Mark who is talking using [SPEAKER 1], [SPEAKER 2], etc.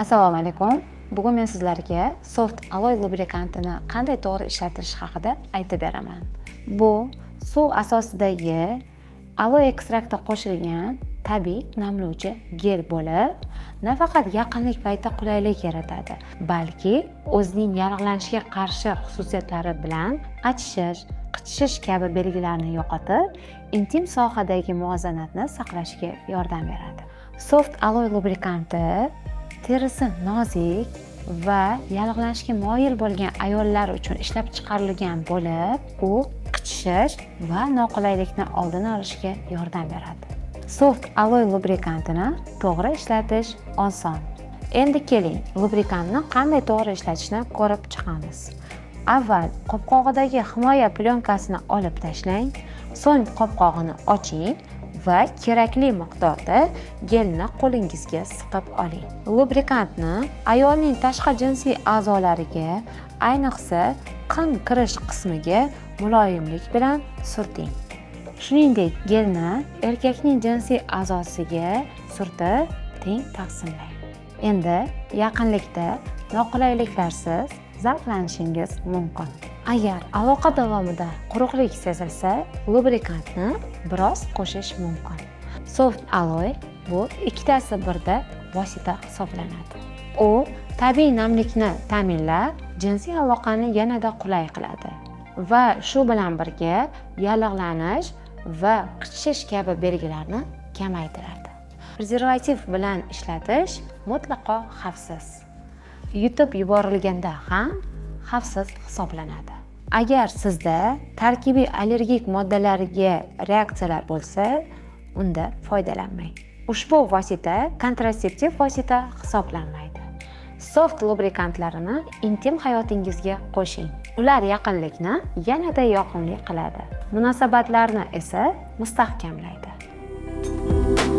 [SPEAKER 1] Assalomu alaykum. Bugun men sizlarga soft aloe lubrikantini qanday to'g'ri ishlatish haqida aytib beraman. Bu suv asosidagi aloe ekstrakti qo'shilgan tabiiy namlovchi gel bo'lib, nafaqat yaqinlik paytida qulaylik yaratadi, balki o'zining yallig'lanishga qarshi xususiyatlari bilan achishish, qichishish kabi belgilarni yo'qotib, intim sohadagi muvozanatni saqlashga yordam beradi. Soft aloe lubrikanti terisi nozik va yallig'lanishga moyil bo'lgan ayollar uchun ishlab chiqarilgan bo'lib, u qichishish va noqulaylikni oldini olishga yordam beradi. Soft aloe lubrikantini to'g'ri ishlatish oson. Endi keling, lubrikantni qanday to'g'ri ishlatishni ko'rib chiqamiz. Avval qopqog'idagi himoya plyonkasini olib tashlang, so'ng qopqog'ini oching va kerakli miqdorda gelni qo'lingizga siqib oling. Lubrikantni ayolning tashqi jinsiy a'zolariga, ayniqsa qin kirish qismiga muloyimlik bilan surting. Shuningdek, gelni erkakning jinsiy a'zosiga surtib teng taqsimlang. Endi yaqinlikda noqulayliklarsiz zavqlanishingiz mumkin. Agar aloqa davomida quruqlik sezilsa, lubrikantni biroz qo'shish mumkin. Soft aloe bu ikkitasi birda vosita hisoblanadi. U tabiiy namlikni ta'minlab, jinsiy aloqani yanada qulay qiladi va shu bilan birga yallig'lanish va qichishish kabi belgilarni kamaytiradi. Prezervativ bilan ishlatish mutlaqo xavfsiz. Yutib yuborilganda ham xavfsiz hisoblanadi. Agar sizda tarkibiy allergik moddalarga reaksiyalar bo'lsa, unda foydalanmang. Ushbu vosita kontraseptiv vosita hisoblanmaydi. Soft lubrikantlarini intim hayotingizga qo'shing. Ular yaqinlikni yanada yoqimli qiladi, munosabatlarni esa mustahkamlaydi.